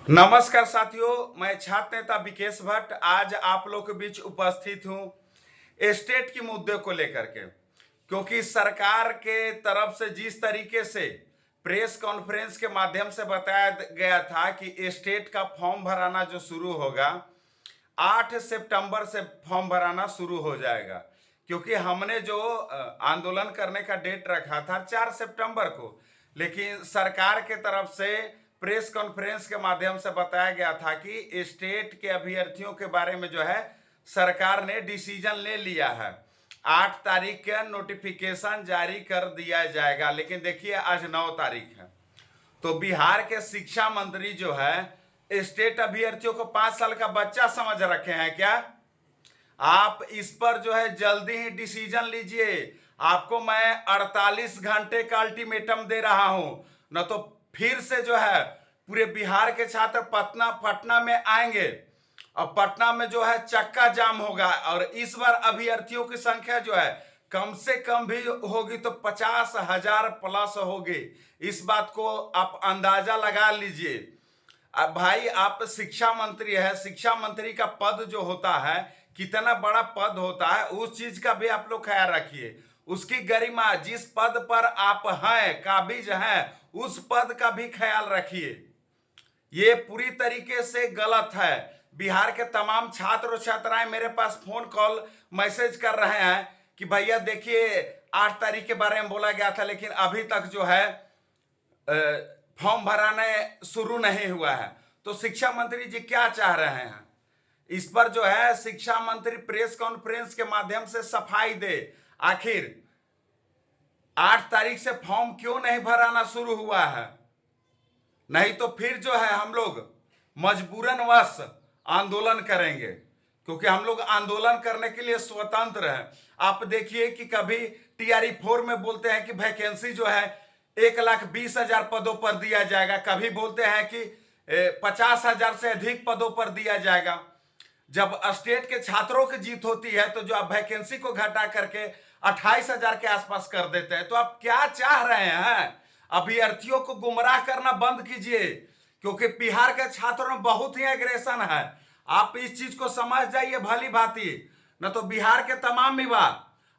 नमस्कार साथियों, मैं छात्र नेता विकेश भट्ट आज आप लोग के बीच उपस्थित हूं स्टेट के मुद्दे को लेकर के। क्योंकि सरकार के तरफ से जिस तरीके से प्रेस कॉन्फ्रेंस के माध्यम से बताया गया था कि स्टेट का फॉर्म भराना जो शुरू होगा 8 सितंबर से फॉर्म भराना शुरू हो जाएगा। क्योंकि हमने जो आंदोलन करने का डेट रखा था 4 सितंबर को, लेकिन सरकार के तरफ से प्रेस कॉन्फ्रेंस के माध्यम से बताया गया था कि स्टेट के अभ्यर्थियों के बारे में जो है सरकार ने डिसीजन ले लिया है। 8 तारीख का नोटिफिकेशन जारी कर दिया जाएगा। लेकिन देखिए आज 9 तारीख है, तो बिहार के शिक्षा मंत्री जो है स्टेट अभ्यर्थियों को 5 साल का बच्चा समझ रखे हैं क्या? आप इस पर जो है जल्दी ही डिसीजन लीजिए। आपको मैं 48 घंटे का अल्टीमेटम दे रहा हूं, न तो फिर से जो है पूरे बिहार के छात्र पटना में आएंगे और पटना में जो है चक्का जाम होगा। और इस बार अभ्यर्थियों की संख्या जो है कम से कम भी होगी तो 50,000 प्लस होगी। इस बात को आप अंदाजा लगा लीजिए। अब भाई आप शिक्षा मंत्री है, शिक्षा मंत्री का पद जो होता है कितना बड़ा पद होता है, उस चीज का भी आप लोग ख्याल रखिए। उसकी गरिमा, जिस पद पर आप हैं काबिज हैं, उस पद का भी ख्याल रखिए। ये पूरी तरीके से गलत है। बिहार के तमाम छात्र और छात्राएं मेरे पास फोन कॉल मैसेज कर रहे हैं कि भैया देखिए 8 तारीख के बारे में बोला गया था, लेकिन अभी तक जो है फॉर्म भराने शुरू नहीं हुआ है। तो शिक्षा मंत्री जी क्या चाह रहे हैं? इस पर जो है शिक्षा मंत्री प्रेस कॉन्फ्रेंस के माध्यम से सफाई दे। आखिर 8 तारीख से फॉर्म क्यों नहीं भराना शुरू हुआ है? नहीं तो फिर जो है हम लोग मजबूरनवश आंदोलन करेंगे, क्योंकि हम लोग आंदोलन करने के लिए स्वतंत्र हैं। आप देखिए कि कभी TRE-4 में बोलते हैं कि वैकेंसी जो है 1,20,000 पदों पर दिया जाएगा, कभी बोलते हैं कि 50,000 से अधिक पदों पर दिया जाएगा। जब स्टेट के छात्रों की जीत होती है तो जो आप वैकेंसी को घटा करके 28,000 के आसपास कर देते हैं। तो आप क्या चाह रहे हैं? अभ्यर्थियों को गुमराह करना बंद कीजिए, क्योंकि बिहार के छात्रों में बहुत ही एग्रेशन है। आप इस चीज को समझ जाइए भली भांति, न तो बिहार के तमाम युवा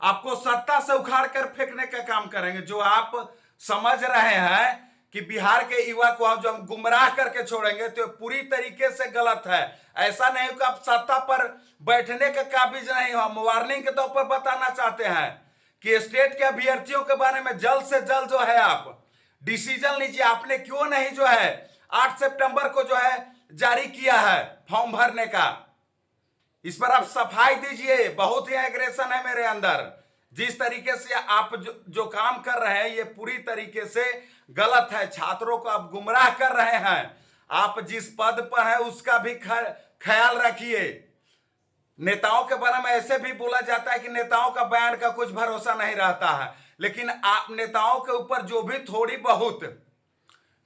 आपको सत्ता से उखाड़ कर फेंकने का काम करेंगे। जो आप समझ रहे हैं कि बिहार के युवा को हम जो हम गुमराह करके छोड़ेंगे, तो पूरी तरीके से गलत है। ऐसा नहीं कि आप सत्ता पर बैठने के काबिज नहीं हो। हम वार्निंग के तौर पर बताना चाहते हैं कि स्टेट के अभ्यर्थियों के बारे में जल्द से जल्द जो है आप डिसीजन लीजिए। आपने क्यों नहीं जो है 8 सितंबर को जो है जारी किया है फॉर्म भरने का? इस पर आप सफाई दीजिए। बहुत ही एग्रेशन है मेरे अंदर। जिस तरीके से आप जो काम कर रहे हैं ये पूरी तरीके से गलत है। छात्रों को आप गुमराह कर रहे हैं। आप जिस पद पर है उसका भी ख्याल रखिए। नेताओं के बारे में ऐसे भी बोला जाता है कि नेताओं का बयान का कुछ भरोसा नहीं रहता है, लेकिन आप नेताओं के ऊपर जो भी थोड़ी बहुत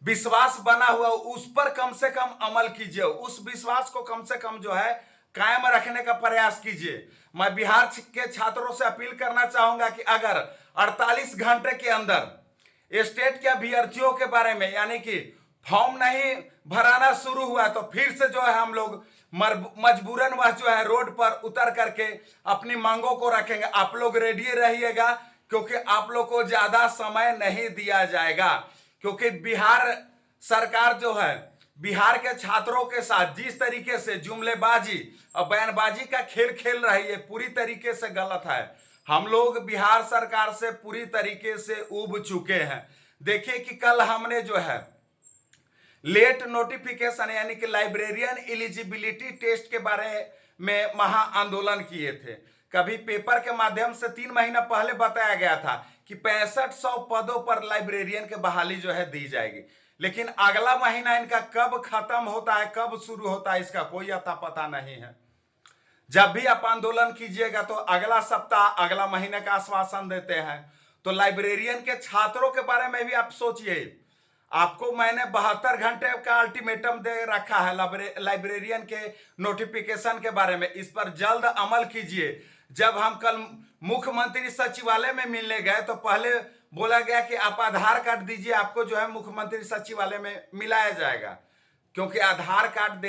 विश्वास बना हुआ उस पर कम से कम अमल कीजिए। उस विश्वास को कम से कम जो है कायम रखने का प्रयास कीजिए। मैं बिहार के छात्रों से अपील करना चाहूंगा कि अगर 48 घंटे के अंदर स्टेट के अभ्यर्थियों के बारे में यानी कि फॉर्म नहीं भराना शुरू हुआ तो फिर से जो है हम लोग मजबूरन वह जो है रोड पर उतर करके अपनी मांगों को रखेंगे। आप लोग रेडी रहिएगा, क्योंकि आप लोग को ज्यादा समय नहीं दिया जाएगा। क्योंकि बिहार सरकार जो है बिहार के छात्रों के साथ जिस तरीके से जुमलेबाजी और बयानबाजी का खेल खेल रही है पूरी तरीके से गलत है। हम लोग बिहार सरकार से पूरी तरीके से उब चुके हैं। देखिए कि कल हमने जो है लेट नोटिफिकेशन यानी कि लाइब्रेरियन एलिजिबिलिटी टेस्ट के बारे में महा आंदोलन किए थे। कभी पेपर के माध्यम से 3 महीना पहले बताया गया था कि 6500 पदों पर लाइब्रेरियन की बहाली जो है दी जाएगी, लेकिन अगला महीना इनका कब खत्म होता है कब शुरू होता है इसका कोई अता पता नहीं है। जब भी आप आंदोलन कीजिएगा तो अगला सप्ताह अगला महीने का आश्वासन देते हैं। तो लाइब्रेरियन के छात्रों के बारे में भी आप सोचिए। आपको मैंने 72 घंटे का अल्टीमेटम दे रखा है लाइब्रेरियन के नोटिफिकेशन के बारे में। इस पर जल्द अमल कीजिए। जब हम कल मुख्यमंत्री सचिवालय में मिलने गए तो पहले बोला गया कि आप आधार कार्ड दीजिए, आपको जो है मुख्यमंत्री सचिवालय में मिलाया जाएगा। क्योंकि आधार कार्ड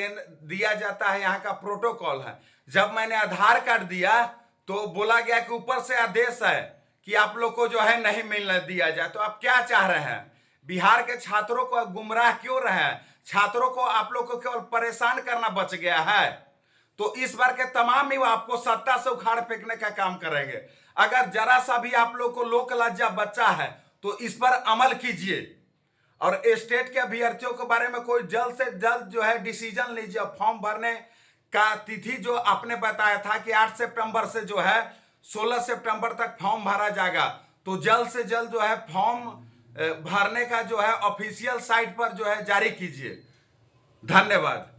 दिया जाता है, यहाँ का प्रोटोकॉल है। जब मैंने आधार कार्ड दिया तो बोला गया कि ऊपर से आदेश है कि आप लोग को जो है नहीं मिलने दिया जाए। तो आप क्या चाह रहे हैं? बिहार के छात्रों को गुमराह क्यों रहे हैं? छात्रों को आप लोग को केवल परेशान करना बच गया है। तो इस बार के तमाम युवा आपको सत्ता से उखाड़ फेंकने का काम करेंगे। अगर जरा सा भी आप लोग को लोक लज्जा बचा है तो इस पर अमल कीजिए और स्टेट के अभ्यर्थियों के बारे में कोई जल्द से जल्द जो है डिसीजन लीजिए। फॉर्म भरने का तिथि जो आपने बताया था कि 8 सितंबर से जो है 16 सितंबर तक फॉर्म भरा जाएगा, तो जल्द से जल्द जो है फॉर्म भरने का जो है ऑफिशियल साइट पर जो है जारी कीजिए। धन्यवाद।